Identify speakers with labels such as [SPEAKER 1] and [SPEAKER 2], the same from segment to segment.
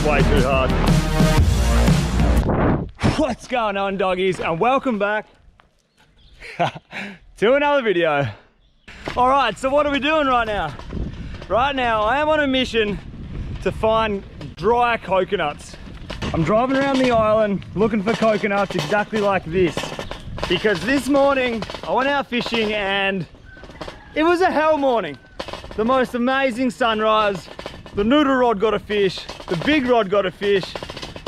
[SPEAKER 1] way too hard. What's going on, doggies, and welcome back to another video. All right, so what are we doing right now? Right now, I am on a mission to find dry coconuts. I'm driving around the island looking for coconuts exactly like this, because this morning I went out fishing and it was a hell morning. The most amazing sunrise. The noodle rod got a fish, the big rod got a fish,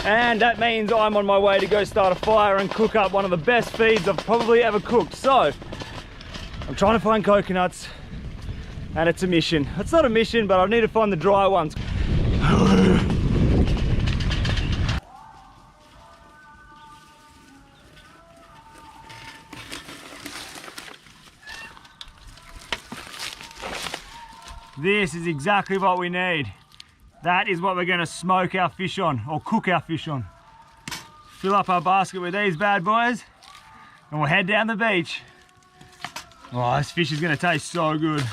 [SPEAKER 1] and that means I'm on my way to go start a fire and cook up one of the best feeds I've probably ever cooked. So I'm trying to find coconuts, and it's a mission. It's not a mission, but I need to find the dry ones. This is exactly what we need. That is what we're gonna smoke our fish on, or cook our fish on. Fill up our basket with these bad boys, and we'll head down the beach. Oh, this fish is gonna taste so good.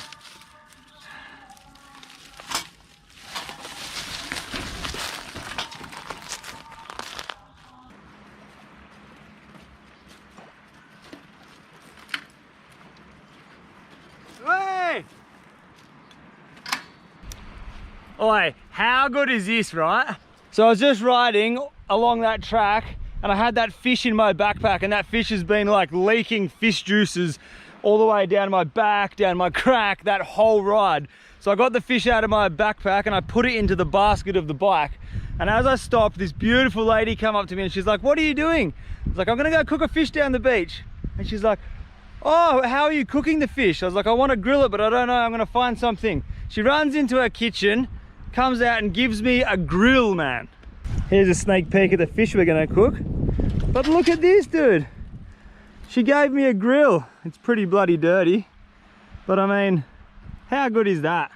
[SPEAKER 1] Hey! Oi, how good is this, right? So I was just riding along that track and I had that fish in my backpack, and that fish has been like leaking fish juices all the way down my back, down my crack, that whole ride. So I got the fish out of my backpack and I put it into the basket of the bike. And as I stopped, this beautiful lady came up to me and she's like, "What are you doing?" I was like, "I'm gonna go cook a fish down the beach." And she's like, "Oh, how are you cooking the fish?" I was like, "I want to grill it, but I don't know, I'm gonna find something." She runs into her kitchen, comes out and gives me a grill, man. Here's a sneak peek of the fish we're gonna cook. But look at this, dude. She gave me a grill. It's pretty bloody dirty, but I mean, how good is that?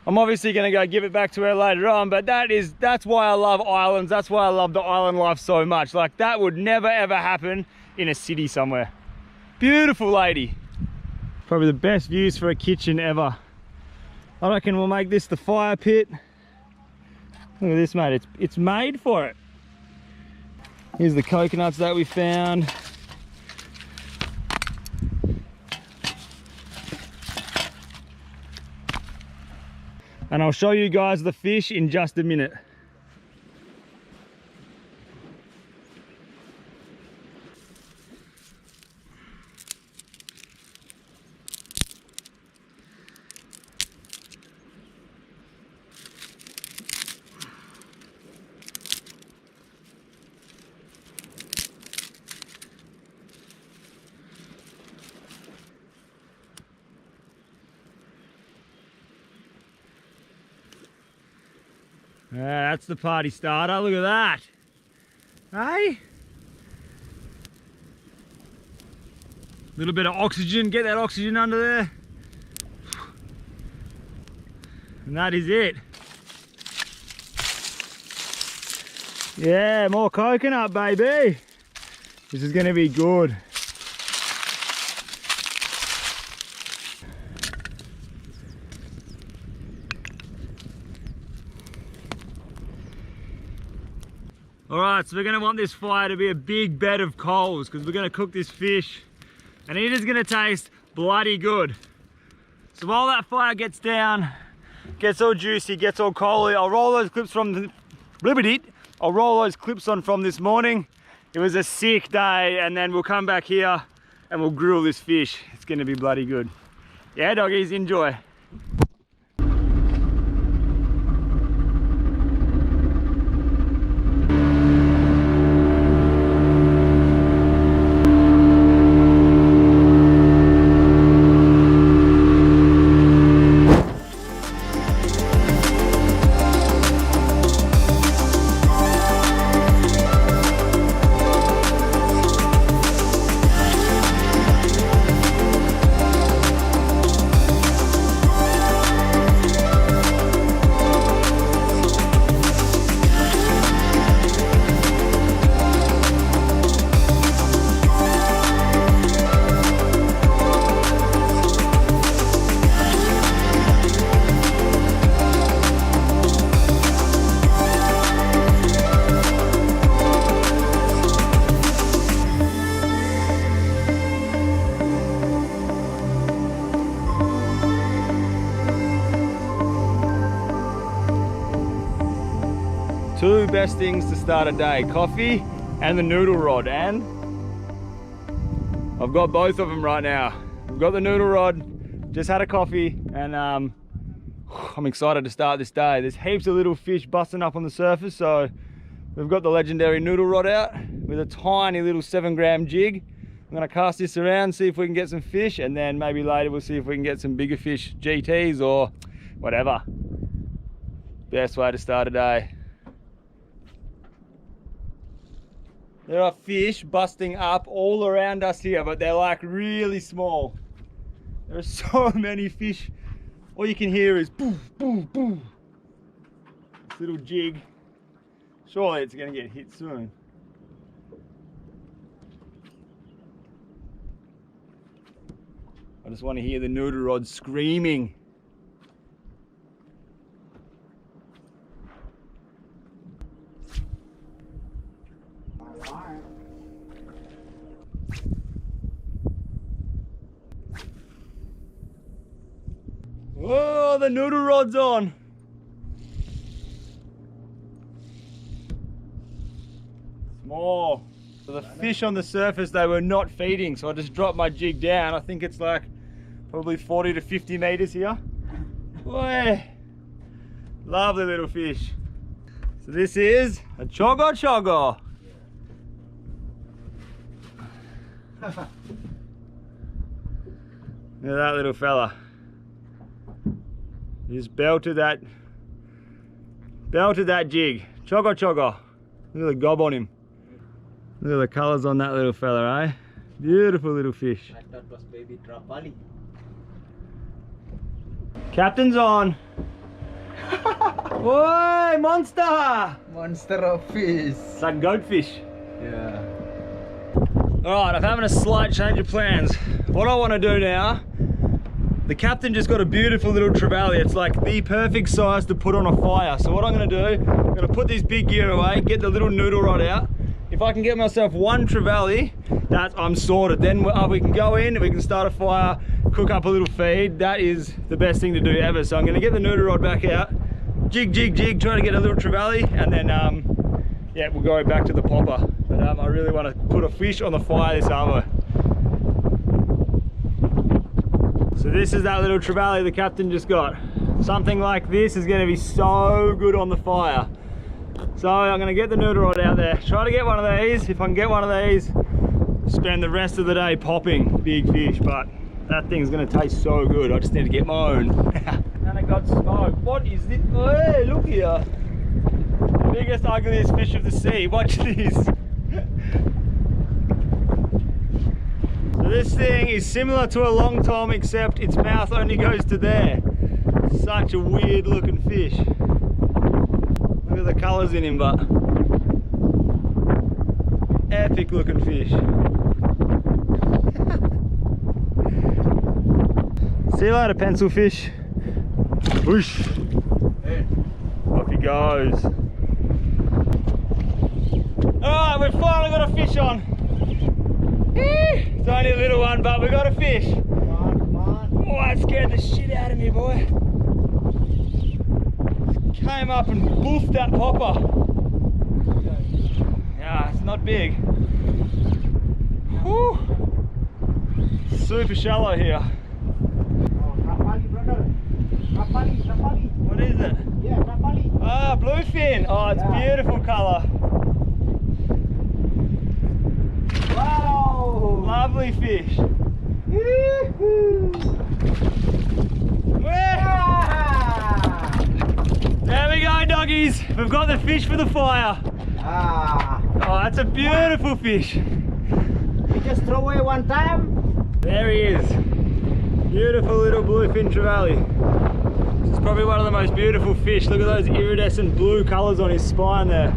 [SPEAKER 1] I'm obviously gonna go give it back to her later on, but that's why I love islands. That's why I love the island life so much. Like, that would never ever happen in a city somewhere. Beautiful lady. Probably the best views for a kitchen ever. I reckon we'll make this the fire pit. Look at this, mate. It's made for it. Here's the coconuts that we found. And I'll show you guys the fish in just a minute. Yeah, that's the party starter. Look at that. Hey? Little bit of oxygen. Get that oxygen under there. And that is it. Yeah, more coconut, baby. This is gonna be good. All right, so we're gonna want this fire to be a big bed of coals, because we're gonna cook this fish and it is gonna taste bloody good. So while that fire gets down, gets all juicy, gets all coaly, I'll roll those clips from I'll roll those clips on from this morning. It was a sick day, and then we'll come back here and we'll grill this fish. It's gonna be bloody good. Yeah, doggies, enjoy. Two best things to start a day, coffee and the noodle rod, and I've got both of them right now. I've got the noodle rod, just had a coffee, and I'm excited to start this day. There's heaps of little fish busting up on the surface, so we've got the legendary noodle rod out with a tiny little 7-gram jig. I'm gonna cast this around, see if we can get some fish, and then maybe later we'll see if we can get some bigger fish, GTs or whatever. Best way to start a day. There are fish busting up all around us here, but they're like really small. There are so many fish. All you can hear is boo, boo, boo. This little jig. Surely it's gonna get hit soon. I just want to hear the noodle rod screaming. Oh, the noodle rod's on. Small. So the fish on the surface, they were not feeding, so I just dropped my jig down. I think it's like probably 40 to 50 meters here. Boy, lovely little fish. So this is a chogga chogga. Look at that little fella. He just belted that jig. Chogga chogga. Look at the gob on him. Look at the colours on that little fella, eh? Beautiful little fish.
[SPEAKER 2] I thought it was baby trapali.
[SPEAKER 1] Captain's on. Oi, monster!
[SPEAKER 2] Monster of fish.
[SPEAKER 1] It's like goatfish.
[SPEAKER 2] Yeah.
[SPEAKER 1] Alright, I'm having a slight change of plans. What I want to do now, the captain just got a beautiful little trevally. It's like the perfect size to put on a fire. So what I'm going to do, I'm going to put this big gear away, get the little noodle rod out. If I can get myself one trevally, I'm sorted. Then we can go in, we can start a fire, cook up a little feed. That is the best thing to do ever. So I'm going to get the noodle rod back out, jig, jig, jig, try to get a little trevally, and then yeah, we'll go back to the popper. But I really want to put a fish on the fire this arvo. So this is that little trevally the captain just got. Something like this is going to be so good on the fire. So I'm going to get the noodle rod out there, try to get one of these. If I can get one of these, spend the rest of the day popping big fish, but that thing's going to taste so good. I just need to get my own. And I got smoke. What is this? Hey, look here. The biggest, ugliest fish of the sea. Watch this. So this thing is similar to a long tom, except its mouth only goes to there. Such a weird looking fish. Look at the colours in him, but epic looking fish. See you later, pencil fish. Whoosh.
[SPEAKER 2] Hey.
[SPEAKER 1] Off he goes. Alright, we've finally got a fish on. It's only a little one, but we got a fish.
[SPEAKER 2] Come on, come on.
[SPEAKER 1] Oh, that scared the shit out of me, boy. Came up and boofed that popper. Yeah, it's not big. Whew. Super shallow here.
[SPEAKER 2] Trapali, brother. Trapali, trapali.
[SPEAKER 1] What is it?
[SPEAKER 2] Yeah, trapali.
[SPEAKER 1] Ah, bluefin. Oh, it's beautiful colour.
[SPEAKER 2] Wow.
[SPEAKER 1] Lovely fish. There we go, doggies. We've got the fish for the fire.
[SPEAKER 2] Ah.
[SPEAKER 1] Oh, that's a beautiful fish.
[SPEAKER 2] You just throw away one time.
[SPEAKER 1] There he is. Beautiful little bluefin trevally. This is probably one of the most beautiful fish. Look at those iridescent blue colours on his spine there.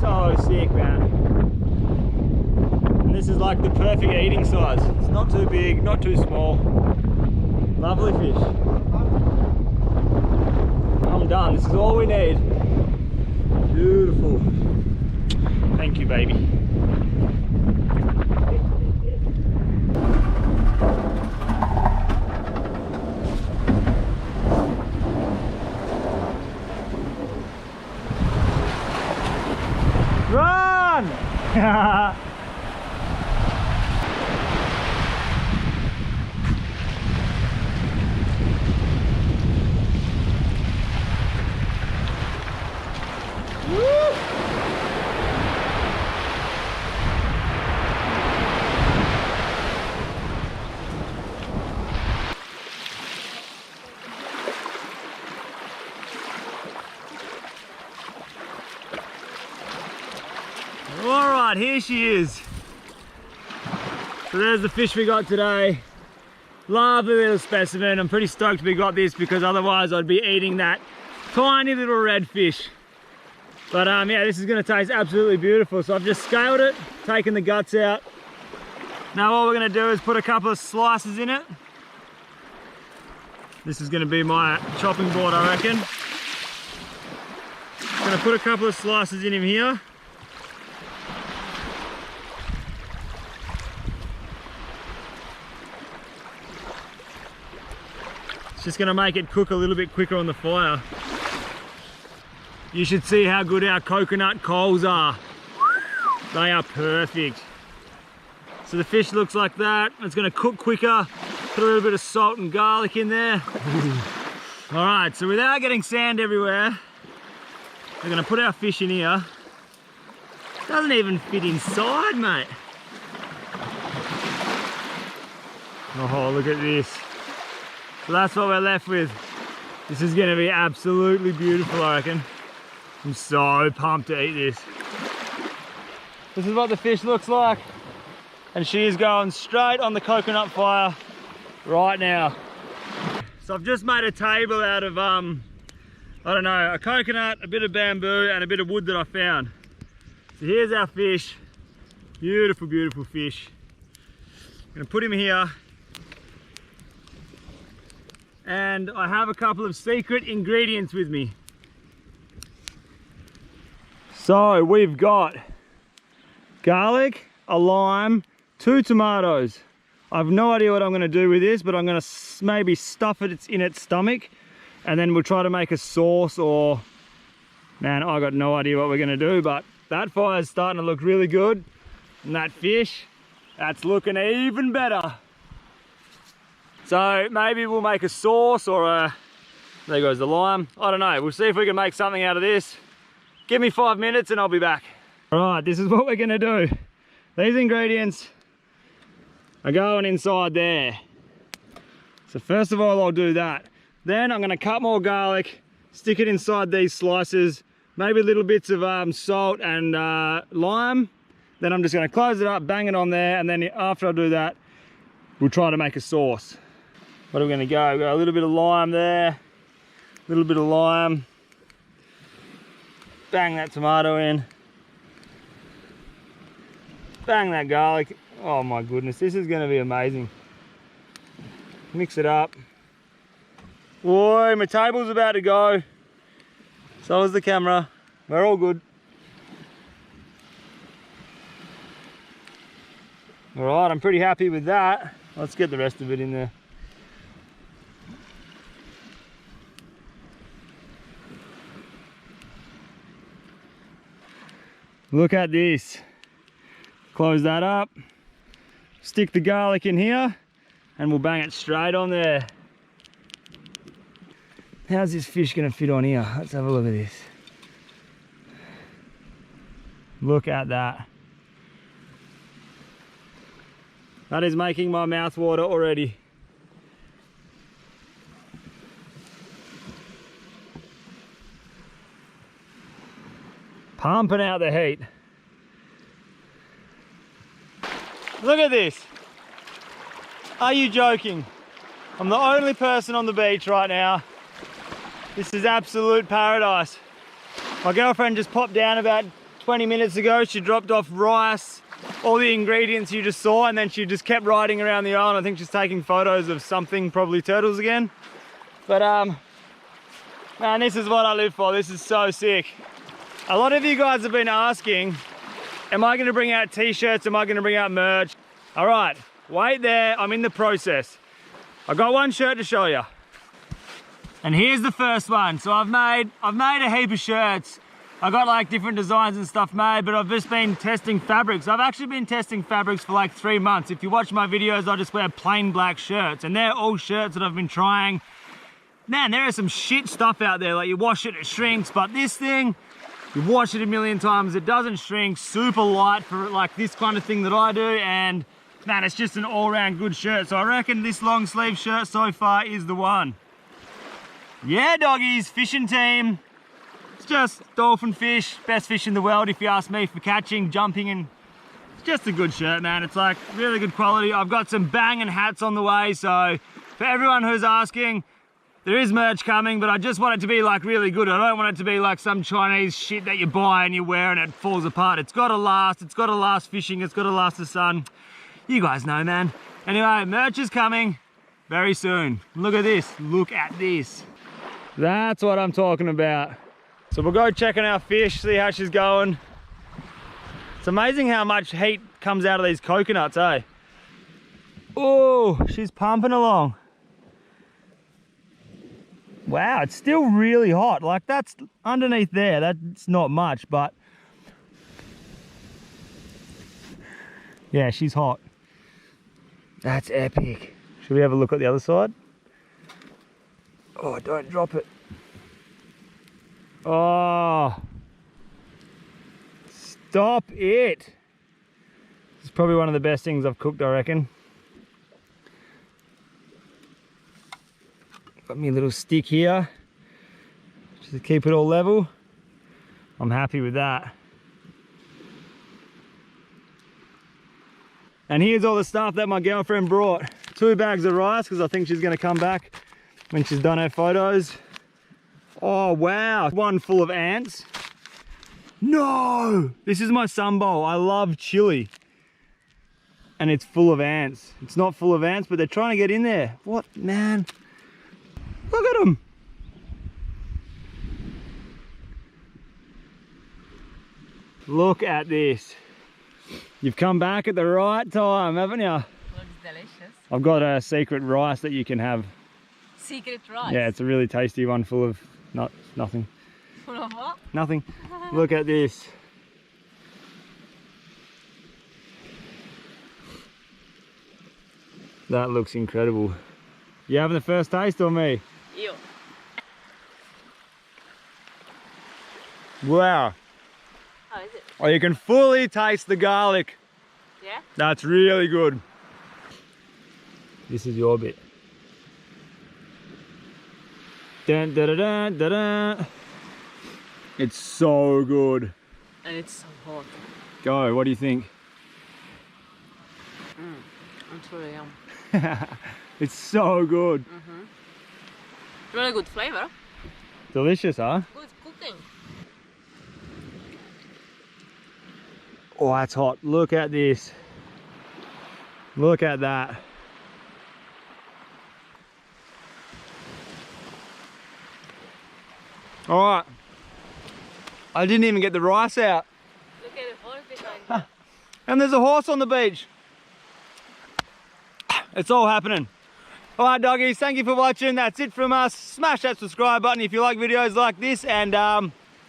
[SPEAKER 1] So sick, man. And this is like the perfect eating size. It's not too big, not too small. Lovely fish. I'm done. This is all we need. Beautiful. Thank you, baby. right, here she is. So there's the fish we got today. Lovely little specimen. I'm pretty stoked we got this because otherwise I'd be eating that tiny little red fish. But yeah, this is gonna taste absolutely beautiful. So I've just scaled it, taken the guts out. Now what we're gonna do is put a couple of slices in it. This is gonna be my chopping board, I reckon. Gonna put a couple of slices in him here. It's just gonna make it cook a little bit quicker on the fire. You should see how good our coconut coals are. They are perfect. So the fish looks like that. It's gonna cook quicker. Put a little bit of salt and garlic in there. All right, so without getting sand everywhere, we're gonna put our fish in here. Doesn't even fit inside, mate. Oh, look at this. So that's what we're left with. This is gonna be absolutely beautiful, I reckon. I'm so pumped to eat this. This is what the fish looks like. And she is going straight on the coconut fire right now. So I've just made a table out of, I don't know, a coconut, a bit of bamboo, and a bit of wood that I found. So here's our fish. Beautiful, beautiful fish. I'm gonna put him here. And I have a couple of secret ingredients with me. So we've got garlic, a lime, 2 tomatoes. I have no idea what I'm gonna do with this, but I'm gonna maybe stuff it in its stomach, and then we'll try to make a sauce, or, man, I got no idea what we're gonna do, but that fire's starting to look really good. And that fish, that's looking even better. So maybe we'll make a sauce, or there goes the lime. I don't know, we'll see if we can make something out of this. Give me 5 minutes and I'll be back. All right, this is what we're gonna do. These ingredients are going inside there. So first of all, I'll do that. Then I'm gonna cut more garlic, stick it inside these slices, maybe little bits of salt and lime. Then I'm just gonna close it up, bang it on there, and then after I do that, we'll try to make a sauce. What are we gonna go? We've got a little bit of lime there, a little bit of lime. Bang that tomato in. Bang that garlic. Oh my goodness, this is gonna be amazing. Mix it up. Boy, my table's about to go. So is the camera. We're all good. All right, I'm pretty happy with that. Let's get the rest of it in there. Look at this. Close that up. Stick the garlic in here and we'll bang it straight on there. How's this fish gonna fit on here? Let's have a look at this. Look at that. That is making my mouth water already. Pumping out the heat. Look at this. Are you joking? I'm the only person on the beach right now. This is absolute paradise. My girlfriend just popped down about 20 minutes ago. She dropped off rice, all the ingredients you just saw, and then she just kept riding around the island. I think she's taking photos of something, probably turtles again. But man, this is what I live for. This is so sick. A lot of you guys have been asking, am I gonna bring out t-shirts? Am I gonna bring out merch? All right, wait there, I'm in the process. I've got one shirt to show you. And here's the first one. So I've made a heap of shirts. I got like different designs and stuff made, but I've just been testing fabrics. I've actually been testing fabrics for like 3 months. If you watch my videos, I just wear plain black shirts, and they're all shirts that I've been trying. Man, there is some shit stuff out there. Like you wash it, it shrinks, but this thing, you wash it a million times, it doesn't shrink, super light for like this kind of thing that I do, and man, it's just an all-round good shirt. So I reckon this long sleeve shirt so far is the one. Yeah, doggies, fishing team. It's just dolphin fish, best fish in the world if you ask me, for catching, jumping and just a good shirt, man. It's like really good quality. I've got some banging hats on the way, so for everyone who's asking, there is merch coming, but I just want it to be like really good. I don't want it to be like some Chinese shit that you buy and you wear and it falls apart. It's gotta last fishing, it's gotta last the sun. You guys know, man. Anyway, merch is coming very soon. Look at this, look at this. That's what I'm talking about. So we'll go check on our fish, see how she's going. It's amazing how much heat comes out of these coconuts, eh? Oh, she's pumping along. Wow, it's still really hot. Like that's underneath there, that's not much, but yeah, she's hot. That's epic. Should we have a look at the other side? Oh, don't drop it. Oh, stop it. It's probably one of the best things I've cooked, I reckon. Got me a little stick here, just to keep it all level. I'm happy with that. And here's all the stuff that my girlfriend brought. 2 bags of rice, because I think she's gonna come back when she's done her photos. Oh wow, one full of ants. No, this is my sun bowl. I love chili. And it's full of ants. It's not full of ants, but they're trying to get in there. What, man? Look at them. Look at this. You've come back at the right time, haven't you?
[SPEAKER 3] Looks delicious.
[SPEAKER 1] I've got a secret rice that you can have.
[SPEAKER 3] Secret rice?
[SPEAKER 1] Yeah, it's a really tasty one full of nothing.
[SPEAKER 3] Full of what?
[SPEAKER 1] Nothing. Look at this. That looks incredible. You having the first taste or me?
[SPEAKER 3] You.
[SPEAKER 1] Wow.
[SPEAKER 3] How is it?
[SPEAKER 1] Oh, you can fully taste the garlic.
[SPEAKER 3] Yeah?
[SPEAKER 1] That's really good. This is your bit. Dun, dun, dun, dun, dun, dun. It's so good.
[SPEAKER 3] And it's so hot.
[SPEAKER 1] Go, what do you think?
[SPEAKER 3] It's really yum.
[SPEAKER 1] It's so good.
[SPEAKER 3] Really good flavor.
[SPEAKER 1] Delicious, huh?
[SPEAKER 3] Good cooking.
[SPEAKER 1] Oh, that's hot. Look at this. Look at that. All right. I didn't even get the rice out.
[SPEAKER 3] Look at the horse behind you.
[SPEAKER 1] And there's a horse on the beach. It's all happening. All right, doggies, thank you for watching. That's it from us. Smash that subscribe button if you like videos like this, and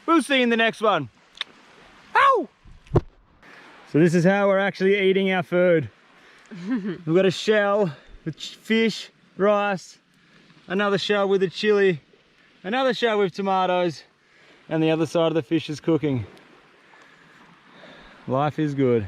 [SPEAKER 1] we'll see you in the next one. Ow! So this is how we're actually eating our food. We've got a shell with fish, rice, another shell with the chili, another shell with tomatoes, and the other side of the fish is cooking. Life is good.